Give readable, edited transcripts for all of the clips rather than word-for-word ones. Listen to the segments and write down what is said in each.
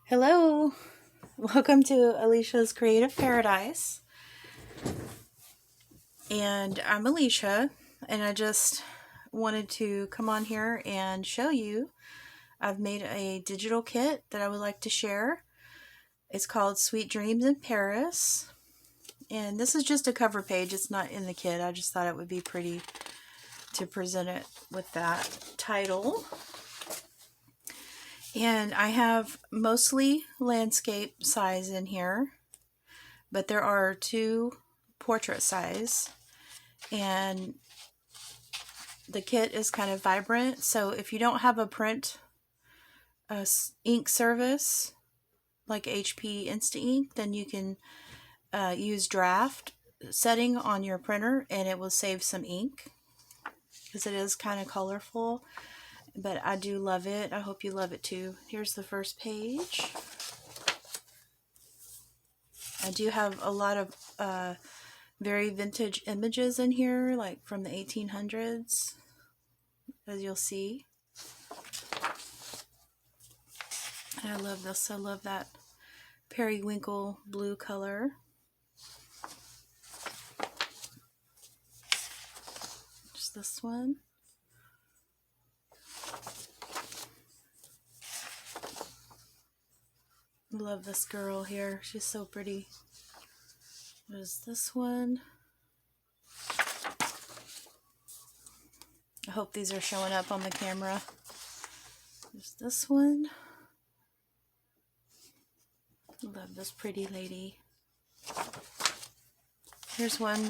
Hello, welcome to Alicia's Creative Paradise. And I'm Alicia, and I just wanted to come on here and show you I've made a digital kit that I would like to share. It's called Sweet Dreams in Paris, and this is just a cover page. It's not in the kit. I just thought it would be pretty to present it with that title. And I have mostly landscape size in here, but there are two portrait size, and the kit is kind of vibrant. So if you don't have a print ink service like HP Insta Ink, then you can use draft setting on your printer and it will save some ink because it is kind of colorful, but I do love it. I hope you love it too. Here's the first page. I do have a lot of very vintage images in here, like from the 1800s, as you'll see. And I love this. I love that periwinkle blue color. Just this one. I love this girl here. She's so pretty. There's this one. I hope these are showing up on the camera. There's this one. I love this pretty lady. Here's one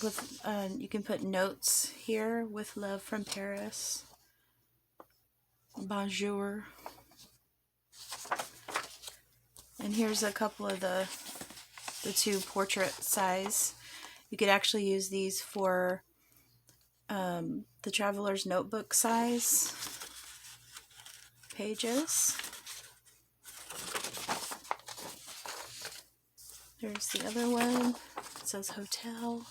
with, you can put notes here with love from Paris. Bonjour. And here's a couple of the two portrait size. You could actually use these for the traveler's notebook size pages. There's the other one. It says hotel.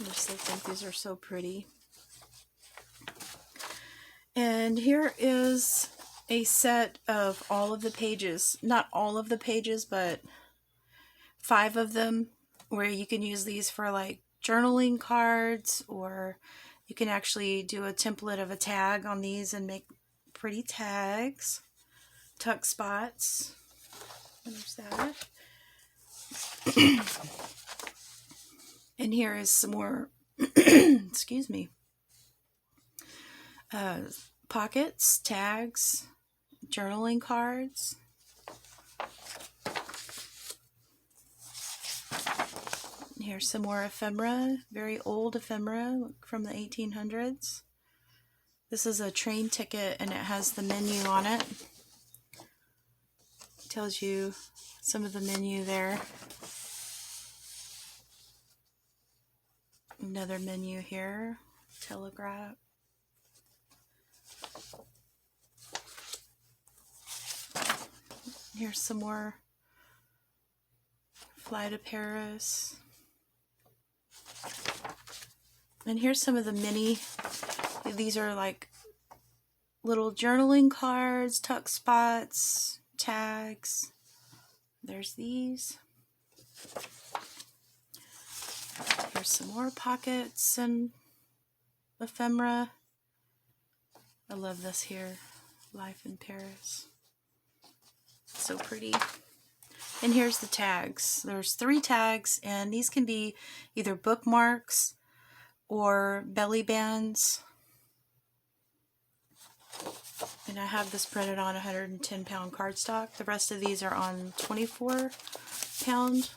I just think these are so pretty. And here is a set of all of the pages. Not all of the pages, but 5 of them, where you can use these for like journaling cards, or you can actually do a template of a tag on these and make pretty tags. Tuck spots. There's that. And here is some more, excuse me, pockets, tags, journaling cards. Here's some more ephemera, very old ephemera from the 1800s. This is a train ticket and it has the menu on it. It tells you some of the menu there. Another menu here, telegraph. Here's some more Fly to Paris. And here's some of the mini, these are like little journaling cards, tuck spots, tags. There's these. Here's some more pockets and ephemera. I love this here, Life in Paris. So pretty. And here's the tags. There's 3 tags, and these can be either bookmarks or belly bands. And I have this printed on 110-pound cardstock. The rest of these are on 24-pound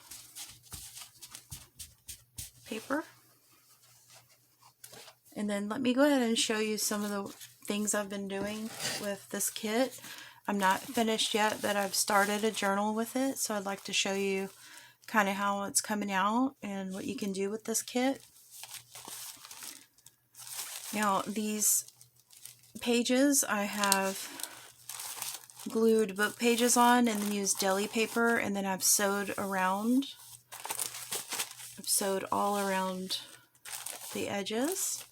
paper. And then let me go ahead and show you some of the things I've been doing with this kit. I'm not finished yet, but I've started a journal with it, so I'd like to show you kind of how it's coming out and what you can do with this kit. Now, these pages I have glued book pages on and then used deli paper, and then I've sewed around. I've sewed all around the edges.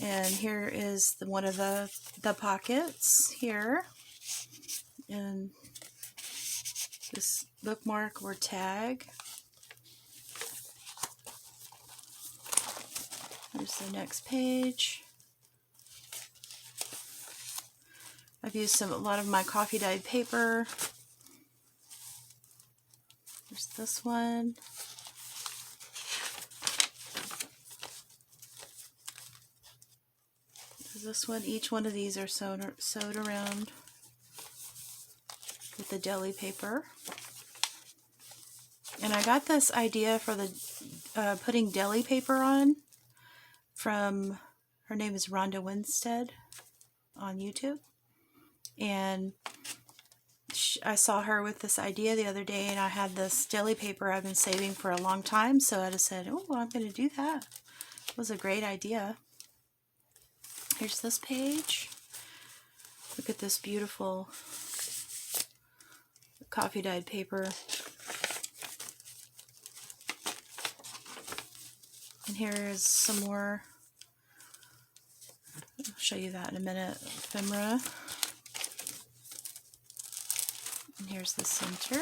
And here is one of the pockets here. And this bookmark or tag. Here's the next page. I've used a lot of my coffee dyed paper. There's this one. There's this one. Each one of these are sewed around with the deli paper. And I got this idea for the putting deli paper on from, her name is Rhonda Winstead on YouTube. And I saw her with this idea the other day, and I had this deli paper I've been saving for a long time, so I just said, oh, I'm going to do that. It was a great idea. Here's this page. Look at this beautiful coffee dyed paper. And here is some more. I'll show you that in a minute. Ephemera. And here's the center.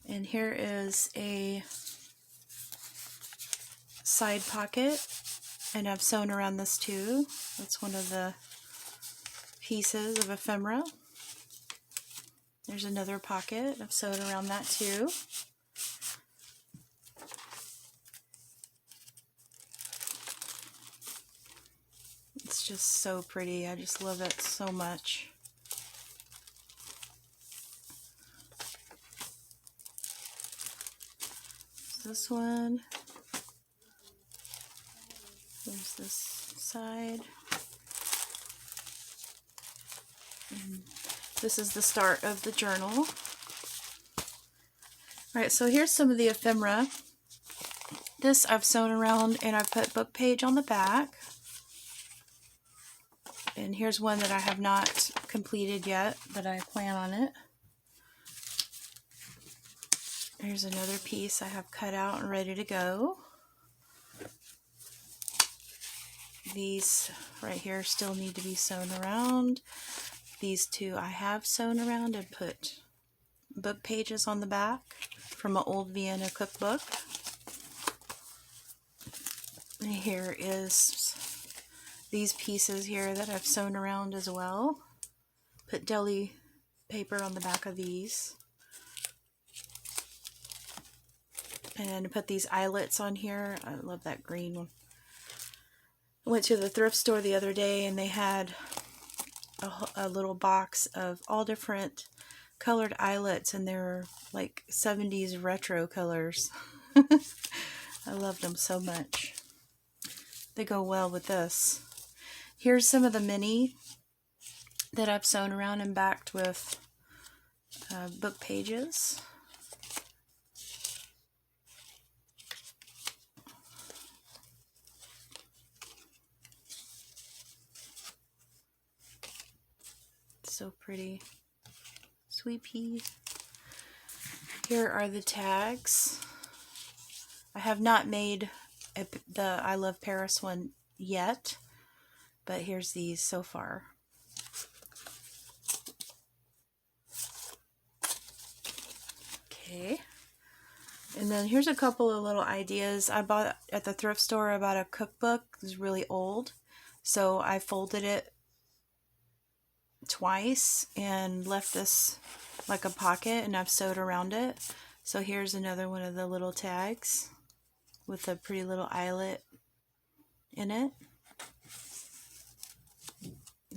And here is a side pocket, and I've sewn around this too. That's one of the pieces of ephemera. There's another pocket. I've sewn around that too. It's just so pretty. I just love it so much. This one. There's this side. And this is the start of the journal. Alright, so here's some of the ephemera. This I've sewn around, and I've put book page on the back. And here's one that I have not completed yet, but I plan on it. Here's another piece I have cut out and ready to go. These right here still need to be sewn around. These two I have sewn around and put book pages on the back from an old Vienna cookbook. And here is these pieces here that I've sewn around as well. Put deli paper on the back of these. And put these eyelets on here. I love that green one. I went to the thrift store the other day, and they had a little box of all different colored eyelets, and they were like 70s retro colors. I loved them so much. They go well with this. Here's some of the mini that I've sewn around and backed with book pages. So pretty. Sweet pea. Here are the tags. I have not made the I Love Paris one yet, but here's these so far. Okay. And then here's a couple of little ideas. I bought at the thrift store. I bought a cookbook. It's really old, so I folded it twice and left this like a pocket, and I've sewed around it. So here's another one of the little tags with a pretty little eyelet in it.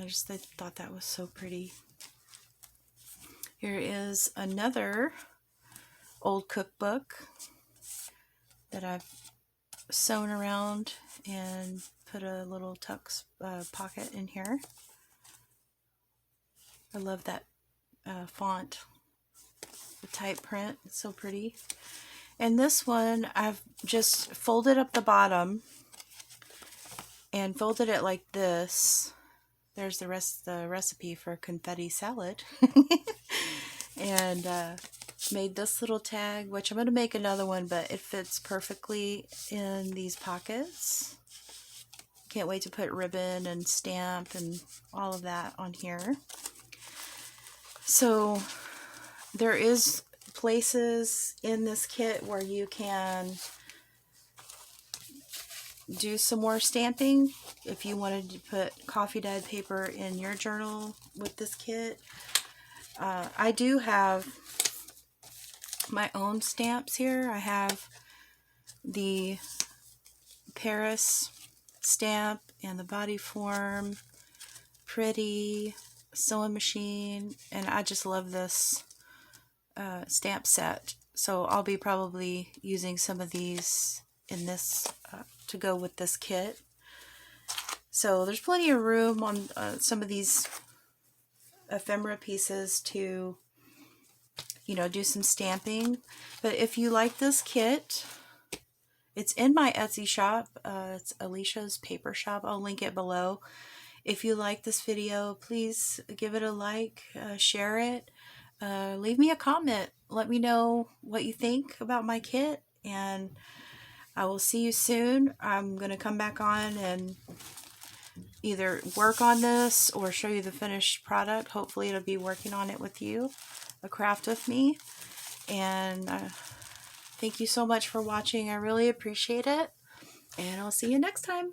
I just thought that was so pretty. Here is another old cookbook that I've sewn around and put a little tuck pocket in here. I love that font, the type print. It's so pretty. And this one, I've just folded up the bottom and folded it like this. There's the recipe for confetti salad. And made this little tag, which I'm going to make another one, but it fits perfectly in these pockets. Can't wait to put ribbon and stamp and all of that on here. So there is places in this kit where you can do some more stamping if you wanted to put coffee dyed paper in your journal with this kit. I do have my own stamps here. I have the Paris stamp and the Body Form, Pretty, Sewing Machine, and I just love this stamp set. So I'll be probably using some of these in this to go with this kit. So there's plenty of room on some of these ephemera pieces to, you know, do some stamping. But if you like this kit, it's in my Etsy shop. It's Alicia's Paper Shop. I'll link it below. If you like this video, please give it a like, share it, leave me a comment. Let me know what you think about my kit, and I will see you soon. I'm going to come back on and either work on this or show you the finished product. Hopefully it'll be working on it with you, a craft with me. And thank you so much for watching. I really appreciate it. And I'll see you next time.